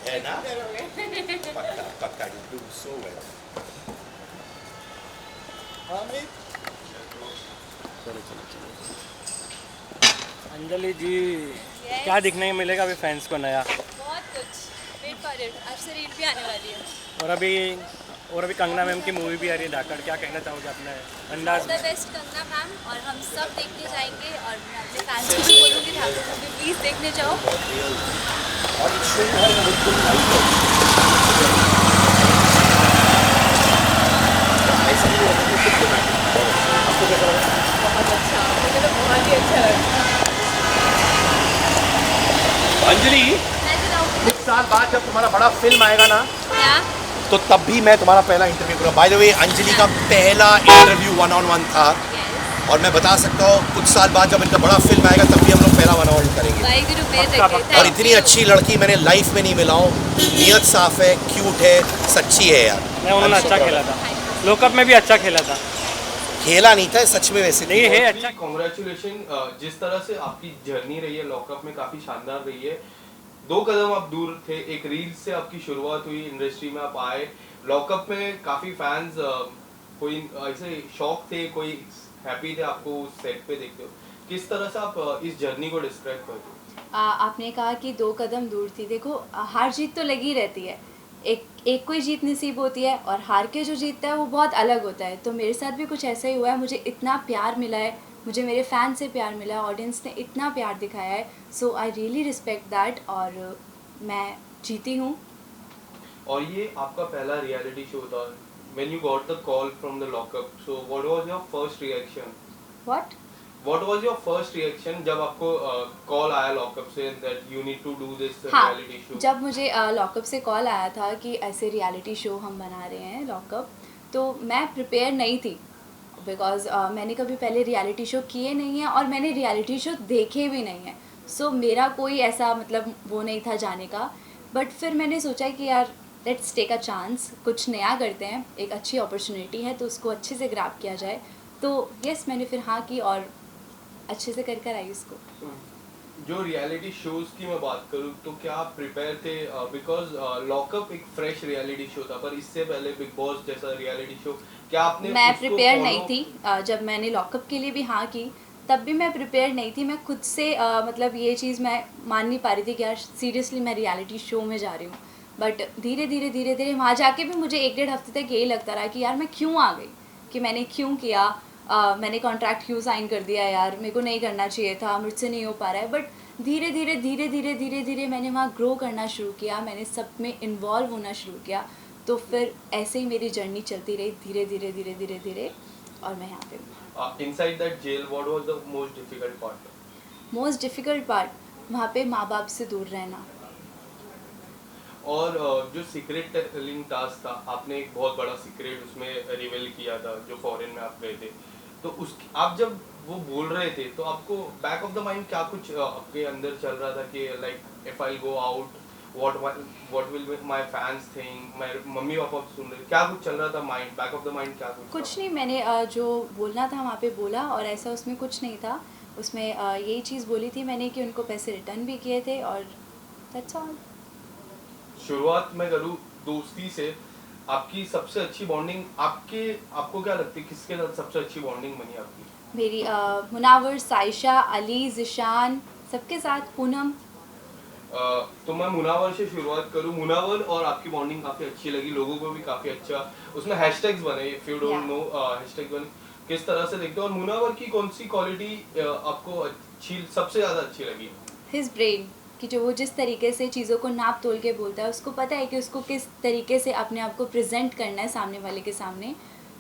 है ना? पक्का पक्का, you do so well. Hamid, चलो चलो चलो। अंजलि जी, Yes. क्या दिखने को मिलेगा अभी फैंस को नया? बहुत कुछ वेट फॉर इट, अब से रील भी आने वाली है। और अभी कंगना मैम की मूवी भी आ रही है धाकड़, क्या कहना चाहोगे अपने अंदाज ऑल द में? बेस्ट कंगना मैम, और हम सब देखने जाएंगे, और मैं अपने फैंस को भी बोलूँगी ठाकुर मूवी प्लीज़ देखने जाओ। और इस शो में है बिल्कुल ऐसा नहीं होता कि सिर्फ आपको कैसा लगा? बहुत अच्छा, मुझे तो बहुत ही अच्छा लगा। अंजलि, मैं सुनाऊँ कुछ साल बाद जब तुम्हारा बड़ा फिल्म आएगा ना, क्या? तो तब भी मैं तुम्हारा पहला इंटरव्यू करूँगा। बाय द वे, अंजलि का पहला इंटरव्यू 1-on-1 था, Yes. और मैं बता सकता हूँ कुछ साल बाद जब इनका बड़ा फिल्म आएगा तब भी हम लोग पहला 1-on-1 करेंगे। वाहिगुरु मेहर पक्का, रखे। पक्का। और Thank इतनी you. अच्छी लड़की मैंने लाइफ में नहीं मिला हूँ। नियत साफ है, क्यूट है, सच्ची है यार। नहीं, उन्होंने I'm so अच्छा proud खेला of her. था, लोकअप में भी अच्छा खेला था। खेला नहीं था सच में, वैसे नहीं थी। है अच्छा। कॉन्ग्रेचुलेशन, जिस तरह से आपकी जर्नी रही है लॉकअप में काफी शानदार रही है। 2 कदम आप दूर थे, एक रील से आपकी शुरुआत हुई, इंडस्ट्री में आप आए। लॉकअप में काफी फैंस कोई ऐसे शॉक थे, कोई हैप्पी थे आपको सेट पे देखते हो। किस तरह से आप इस जर्नी को डिस्क्राइब करते हो? आपने कहा कि 2 कदम दूर थी। देखो, हार जीत तो लगी रहती है। एक कोई जीत नसीब होती है, और हार के जो जीतता है वो बहुत अलग होता है। तो मेरे साथ भी कुछ ऐसा ही हुआ है। मुझे इतना प्यार मिला है, मुझे मेरे फ़ैन से प्यार मिला है, ऑडियंस ने इतना प्यार दिखाया है। सो आई रियली रिस्पेक्ट दैट, और मैं जीती हूँ। और ये आपका पहला रियलिटी शो था। When you got the call from the lockup, so what was your first reaction? What? What was your first reaction जब आपको कॉल आया लॉकअप से that you need to do this हाँ, reality show? जब मुझे lockup से call आया था कि ऐसे रियलिटी शो हम बना रहे हैं लॉकअप, तो मैं प्रिपेयर नहीं थी, बिकॉज़ मैंने कभी पहले रियलिटी शो किए नहीं हैं, और मैंने रियलिटी शो देखे भी नहीं हैं। सो मेरा कोई ऐसा मतलब वो नहीं था जाने का। बट फिर मैंने सोचा कि यार लेट्स टेक अ चांस, कुछ नया करते हैं, एक अच्छी अपॉर्चुनिटी है तो उसको अच्छे से ग्रैब किया जाए। तो यस, मैंने फिर हाँ की, और अच्छे से कर आई इसको। जो रियलिटी शोज की मैं बात करूँ तो क्या आप प्रिपेयर थे? बिकॉज लॉकअप एक फ्रेश रियलिटी शो था, पर इससे पहले बिग बॉस जैसा रियलिटी शो क्या आपने मैं उसको प्रिपेयर नहीं follow- थी। जब मैंने लॉकअप के लिए भी हाँ की, तब भी मैं प्रिपेयर नहीं थी। मैं खुद से मतलब ये चीज़ मैं मान नहीं पा रही थी कि यार सीरियसली मैं रियलिटी शो में जा रही हूँ। बट धीरे धीरे वहाँ जाके भी मुझे 1-1.5 हफ्ते तक यही लगता रहा कि यार मैं क्यों आ गई, कि मैंने क्यों किया, मैंने कॉन्ट्रैक्ट क्यों साइन कर दिया, यार मेरे को नहीं करना चाहिए था, मुझसे नहीं हो पा रहा है। बट धीरे धीरे मैंने वहाँ ग्रो करना शुरू किया, मैंने सब में इन्वॉल्व होना शुरू किया। तो फिर ऐसे ही मेरी जर्नी चलती रही, धीरे, और मैं यहाँ पे हूँ। inside that jail, what was the most difficult part? Most difficult part, वहाँ पे माँ बाप से दूर रहना। और जो सीक्रेट टेलिंग टास्क था, आपने एक बहुत बड़ा सीक्रेट उसमें रिवील किया था जो फॉरेन में आप गए थे। तो उस आप जब वो बोल रहे थे तो आपको बैक ऑफ द माइंड क्या कुछ आपके अंदर चल रहा था कि like if I go out what will my fans think, मेरे मम्मी पापा सुन रहे, क्या कुछ चल रहा था mind, back of the mind क्या कुछ कुछ था? नहीं, मैंने जो बोलना था वहाँ पे बोला, और ऐसा उसमें कुछ नहीं था। उसमें यही चीज़ बोली थी मैंने कि उनको पैसे रिटर्न भी किए थे, और दैट्स ऑल। शुरुआत में करूँ दोस्ती से, आपकी सबसे अच्छी बॉन्डिंग आपको क्या लगती है किसके साथ सबसे अच्छी बॉन्डिंग बनी आपकी? मेरी मुनावर, साइशा, अली, ज़िशान, सबके साथ, पूनम। तो मैं मुनावर से शुरुआत करूं। मुनावर और आपकी बॉन्डिंग काफी अच्छी लगी, लोगों को भी काफी अच्छा, उसमें हैशटैग्स बने, if you don't Yeah. No hashtag बने, किस तरह से देखते हो? और मुनावर की कौन सी क्वालिटी आपको अच्छी, सबसे ज्यादा अच्छी लगी? हिज ब्रेन, कि जो वो जिस तरीके से चीज़ों को नाप तोल के बोलता है, उसको पता है कि उसको किस तरीके से अपने आप को प्रेजेंट करना है सामने वाले के सामने।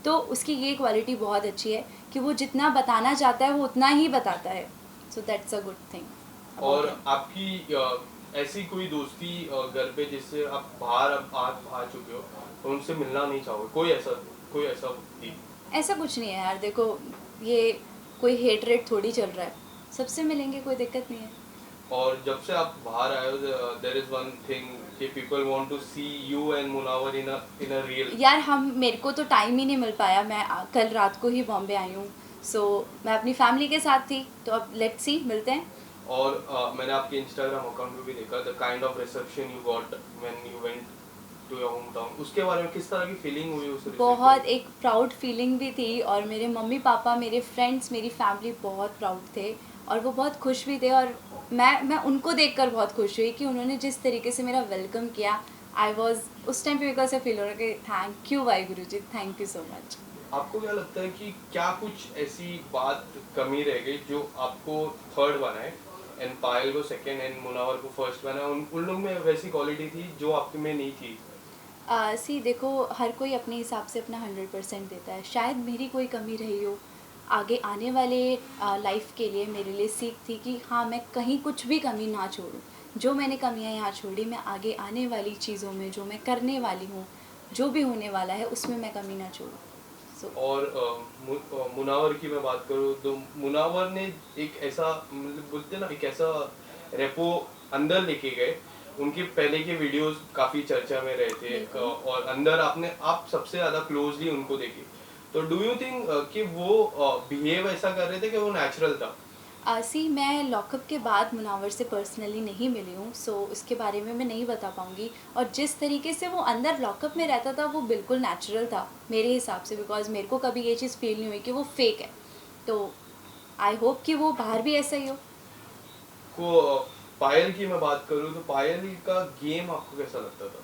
तो उसकी ये क्वालिटी बहुत अच्छी है कि वो जितना बताना चाहता है वो उतना ही बताता है। So that's a good thing. और आपकी ऐसी कोई दोस्ती घर पे जिससे आप बाहर अब आ चुके हो और उनसे मिलना नहीं चाहोगे, कोई ऐसा थी? ऐसा कुछ नहीं है यार, देखो ये कोई हेट रेट थोड़ी चल रहा है, सबसे मिलेंगे, कोई दिक्कत नहीं है। और जब से आप बाहर आए हो, देयर इज वन थिंग कि people want to see you and Munawar in a real. यार मेरे को तो टाइम ही नहीं मिल पाया, मैं कल रात को ही बॉम्बे आई हूँ। सो मैं अपनी फैमिली के साथ थी, तो अब लेट्स सी, मिलते हैं। और मैंने आपके इंस्टाग्राम अकाउंट पे भी देखा the kind of reception you got when you went to your home town, उसके बारे में किस तरह की फीलिंग हुई उस रिसेप्शन? बहुत एक प्राउड फीलिंग भी थी, और मेरे मम्मी पापा, मेरे फ्रेंड्स, मेरी फैमिली बहुत प्राउड थे और वो बहुत खुश भी थे। और मैं उनको देखकर बहुत खुश हुई कि उन्होंने जिस तरीके से मेरा वेलकम किया। आई वॉज उस टाइम पे बिकॉज आई फील हो रहा कि thank you Waheguru ji, thank you so much. आपको क्या लगता है कि क्या कुछ ऐसी बात कमी रह गई जो आपको थर्ड बनाए एंड पायल को सेकंड एंड मुनावर को फर्स्ट बनाए? उन लोग में वैसी क्वालिटी थी जो आप में नहीं थी? सी देखो, हर कोई अपने हिसाब से अपना 100% देता है। शायद मेरी कोई कमी रही हो, आगे आने वाले लाइफ के लिए मेरे लिए सीख थी कि हाँ, मैं कहीं कुछ भी कमी ना छोड़ूं। जो मैंने कमियां यहाँ छोड़ी, मैं आगे आने वाली चीज़ों में, जो मैं करने वाली हूँ, जो भी होने वाला है, उसमें मैं कमी ना छोड़ूं। और मुनावर की मैं बात करूँ तो मुनावर ने एक ऐसा, मतलब बोलते ना, एक ऐसा रेपो अंदर लेके गए। उनके पहले के वीडियोस काफी चर्चा में रहे थे और अंदर आप सबसे ज्यादा क्लोजली उनको देखे। तो डू यू थिंक कि वो बिहेव ऐसा कर रहे थे कि वो नेचुरल था? सी मैं लॉकअप के बाद मुनावर से पर्सनली नहीं मिली हूँ, सो उसके बारे में मैं नहीं बता पाऊँगी। और जिस तरीके से वो अंदर लॉकअप में रहता था वो बिल्कुल नेचुरल था मेरे हिसाब से, बिकॉज मेरे को कभी ये चीज़ फील नहीं हुई कि वो फेक है। तो आई होप कि वो बाहर भी ऐसा ही हो। पायल की मैं बात करूँ तो पायल का गेम आपको कैसा लगता था?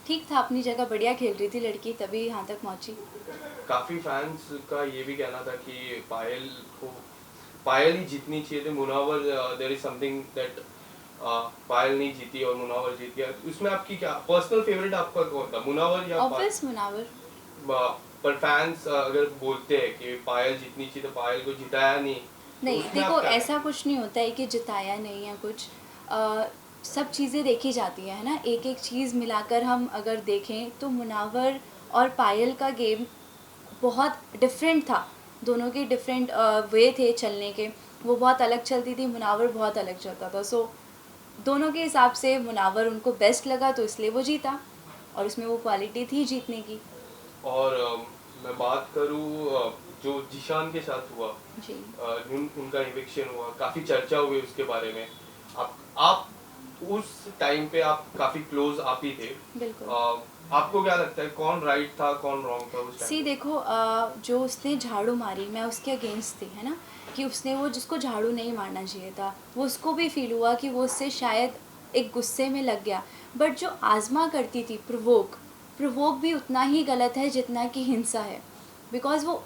ठीक था, अपनी जगह बढ़िया खेल रही थी लड़की, तभी यहाँ तक पहुँची। काफी फैंस का ये भी कहना था कि पायल ही जीतनी चाहिए थी। Munawar, there is something that Payal नहीं जीती और मुनावर जीत गया। उसमें आपकी क्या पर्सनल फेवरेट आपका कौन था, मुनावर या ऑब्वियस मुनावर। पर फैंस अगर बोलते हैं कि पायल जीतनी चाहिए तो पायल को जिताया नहीं। नहीं, उसमें देखो आप क्या ऐसा कुछ नहीं होता है कि जिताया नहीं या कुछ। सब चीज़ें देखी जाती है ना, एक एक चीज़ मिलाकर हम अगर देखें तो मुनावर और पायल का गेम बहुत डिफरेंट था। दोनों के डिफरेंट वे थे चलने के। वो बहुत अलग चलती थी, मुनावर बहुत अलग चलता था। सो दोनों के हिसाब से मुनावर उनको बेस्ट लगा तो इसलिए वो जीता, और उसमें वो क्वालिटी थी जीतने की। और मैं बात करूँ जो जिशान के साथ हुआ, जी। उनका इविक्शन हुआ, काफी चर्चा हुई उसके बारे में। आप उस टाइम पे आप काफी क्लोज आप ही थे। बिल्कुल। आपको क्या लगता है कौन राइट था कौन रॉन्ग था उस टाइम? सी देखो, जो उसने झाड़ू मारी, मैं उसके अगेंस्ट थी, है ना, कि उसने वो जिसको झाड़ू नहीं मारना चाहिए था, वो उसको भी फील हुआ कि वो उससे शायद एक गुस्से में लग गया। बट जो आज़मा करती थी प्रोवोक भी उतना ही गलत है जितना कि हिंसा है। बिकॉज वो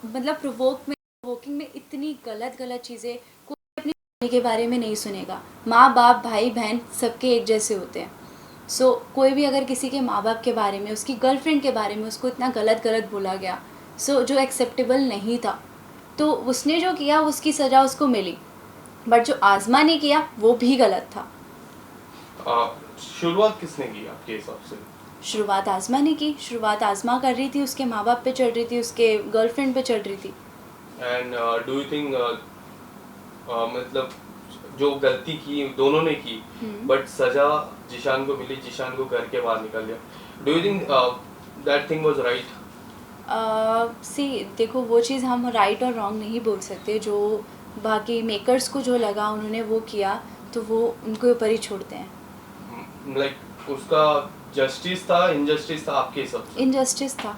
मतलब प्रोवोकिंग में इतनी गलत चीज़ें, कोई अपनी फैमिली के बारे में नहीं सुनेगा। माँ बाप भाई बहन सबके एक जैसे होते हैं। सो कोई भी अगर किसी के माँ बाप के बारे में, उसकी गर्लफ्रेंड के बारे में उसको इतना गलत बोला गया, जो एक्सेप्टेबल नहीं था, तो उसने जो किया उसकी सज़ा उसको मिली। बट जो आज़मा ने किया वो भी गलत था। शुरुआत किसने की आपके हिसाब से? शुरुआत आज़मा ने की। शुरुआत आज़मा कर रही थी, उसके माँ बाप पे चढ़ रही थी, उसके गर्लफ्रेंड पे चढ़ रही थी। एंड डू यू थिंक मतलब जो गलती की दोनों ने की, बट सजा जिशान को मिली, जिशान को घर के बाहर निकल गया। Do you think that thing was right? See देखो, वो चीज़ हम राइट और रॉन्ग नहीं बोल सकते। जो बाकी मेकर्स को जो लगा उन्होंने वो किया, तो वो उनके ऊपर ही छोड़ते हैं। उसका जस्टिस था इनजस्टिस था आपके हिसाब से? इनजस्टिस था,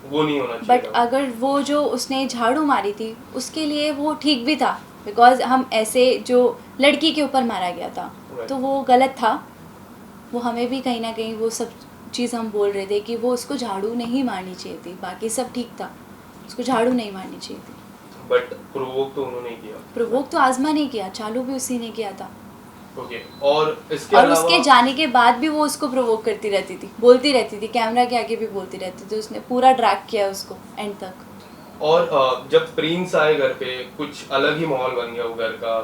वो नहीं होना चाहिए बट अगर वो जो उसने झाड़ू मारी थी उसके लिए वो ठीक भी था। बिकॉज हम ऐसे जो लड़की के ऊपर मारा गया था, तो वो गलत था। वो हमें भी कहीं ना कहीं वो सब चीज़ हम बोल रहे थे कि वो उसको झाड़ू नहीं मारनी चाहिए थी, बाकी सब ठीक था, उसको झाड़ू नहीं मारनी चाहिए थी। बट प्रोवोक तो उन्होंने किया। प्रोवोक तो आज़मा ने किया, चालू भी उसी ने किया था। ओके। और उसके जाने के बाद भी वो उसको प्रोवोक करती रहती थी, बोलती रहती थी, कैमरा के आगे भी बोलती रहती थी। उसने पूरा ड्रैग किया उसको एंड तक। और जब प्रिंस आए घर पे कुछ अलग ही माहौल बन गया वो घर का।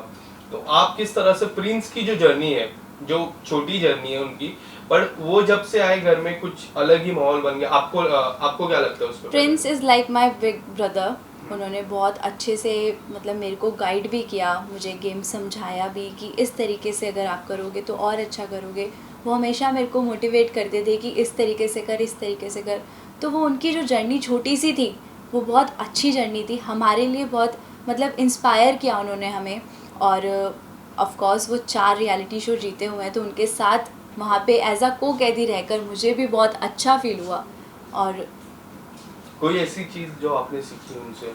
तो आप किस तरह से प्रिंस की जो जर्नी है, जो छोटी जर्नी है उनकी, पर वो जब से आए घर में कुछ अलग ही माहौल बन गया, आपको क्या लगता है उस पर? Prince is like my big brother. उन्होंने बहुत अच्छे से मतलब मेरे को गाइड भी किया, मुझे गेम समझाया भी कि इस तरीके से अगर आप करोगे तो और अच्छा करोगे। वो हमेशा मेरे को मोटिवेट करते थे कि इस तरीके से कर, इस तरीके से कर। तो वो उनकी जो जर्नी छोटी सी थी वो बहुत अच्छी जर्नी थी, हमारे लिए बहुत मतलब इंस्पायर किया उन्होंने हमें। और ऑफ कोर्स वो 4 रियलिटी शो जीते हुए हैं, तो उनके साथ वहाँ पे एज अ को कैदी रहकर मुझे भी बहुत अच्छा फील हुआ। और कोई ऐसी चीज जो आपने सीखी उनसे?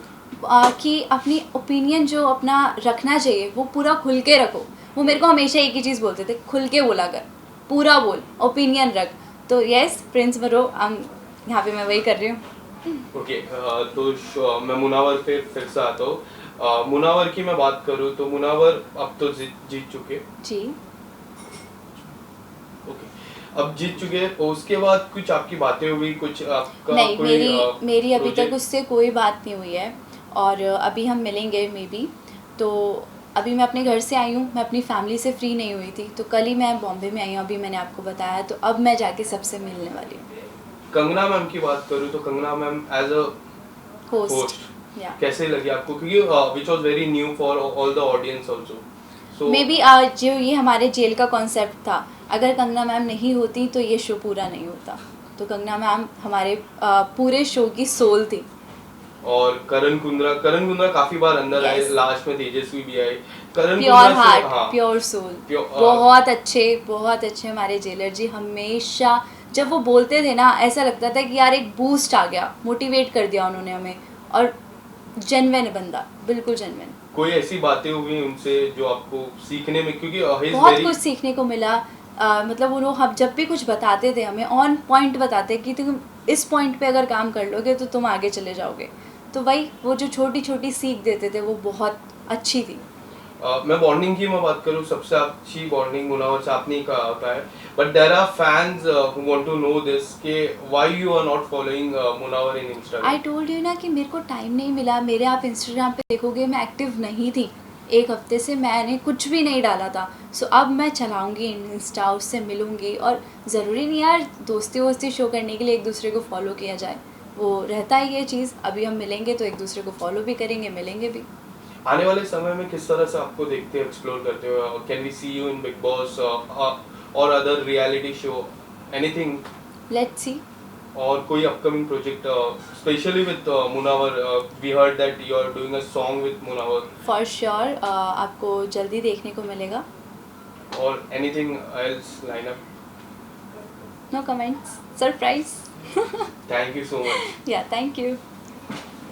कि अपनी ओपिनियन जो अपना रखना चाहिए वो पूरा खुल के रखो। वो मेरे को हमेशा एक ही चीज़ बोलते थे, खुल के बोला कर, पूरा बोल, ओपिनियन रख। तो यस प्रिंस बरो, यहाँ पे मैं वही कर रही हूँ। ओके, तो मैं मुनावर पे फिर से आता हूँ। मुनावर की मैं बात करूँ तो मुनावर अब तो जीत चुके। जी ओके, अब जीत चुके, उसके बाद कुछ आपकी बातें हुई, कुछ आपका नहीं, कोई मेरी अभी तक project? उससे कोई बात नहीं हुई है, और अभी हम मिलेंगे मे बी। तो अभी मैं अपने घर से आई हूँ, मैं अपनी फैमिली से फ्री नहीं हुई थी, तो कल ही मैं बॉम्बे में आई हूँ, अभी मैंने आपको बताया, तो अब मैं जाके सबसे मिलने वाली हूँ। कंगना मैम की बात करूँ तो Kangana ma'am as a host host या कैसे लगी आपको, क्योंकि which was very new for all the audience also, so maybe जो ये हमारे जेल का कॉन्सेप्ट था, अगर कंगना मैम नहीं होती तो ये शो पूरा नहीं होता। तो कंगना मैम हमारे पूरे शो की सोल थी। और करण कुंद्रा काफी बार अंदर आए, Yes. लास्ट में तेजस्वी भी आए। करण प्योर कुंद्रा से हार्ट, हाँ, प्योर सोल, Pure- बहुत अच्छे हमारे जेलर जी। हमेशा जब वो बोलते थे ना, ऐसा लगता था कि यार एक बूस्ट आ गया, मोटिवेट कर दिया उन्होंने हमें। और जेन्युइन बंदा, बिल्कुल जेन्युइन। कोई ऐसी बातें हुई उनसे जो आपको सीखने में, क्योंकि he is बहुत very- कुछ सीखने को मिला। मतलब वो लोग हम जब भी कुछ बताते थे हमें ऑन पॉइंट बताते कि तुम इस पॉइंट पे अगर काम कर लोगे तो तुम आगे चले जाओगे। तो वही वो जो छोटी छोटी सीख देते थे वो बहुत अच्छी थी। मैं बॉन्डिंग की मैं बात करूँ, सबसे अच्छी बॉन्डिंग मुनावर से आपने ही कहा होता है, but there are fans who want to know this कि why you are not following Munawar in I Instagram. Told you ना कि मेरे को टाइम नहीं मिला। मेरे आप इंस्टाग्राम पे देखोगे मैं एक्टिव नहीं थी, एक हफ्ते से मैंने कुछ भी नहीं डाला था। सो अब मैं चलाऊंगी इंस्टा, उससे मिलूंगी। और ज़रूरी नहीं यार दोस्ती वोस्ती शो करने के लिए एक दूसरे को फॉलो किया जाए, वो रहता है ये चीज़। अभी हम मिलेंगे तो एक दूसरे को फॉलो भी करेंगे, मिलेंगे भी। आने वाले समय में किस तरह से आपको देखते हो, एक्सप्लोर करते हो? Can we see you in Bigg Boss और other reality show, anything? Let's see. और कोई upcoming project especially with Munawar? We heard that you are doing a song with Munawar, for sure आपको जल्दी देखने को मिलेगा। और anything else line up? No comments, surprise. Thank you so much. Yeah thank you.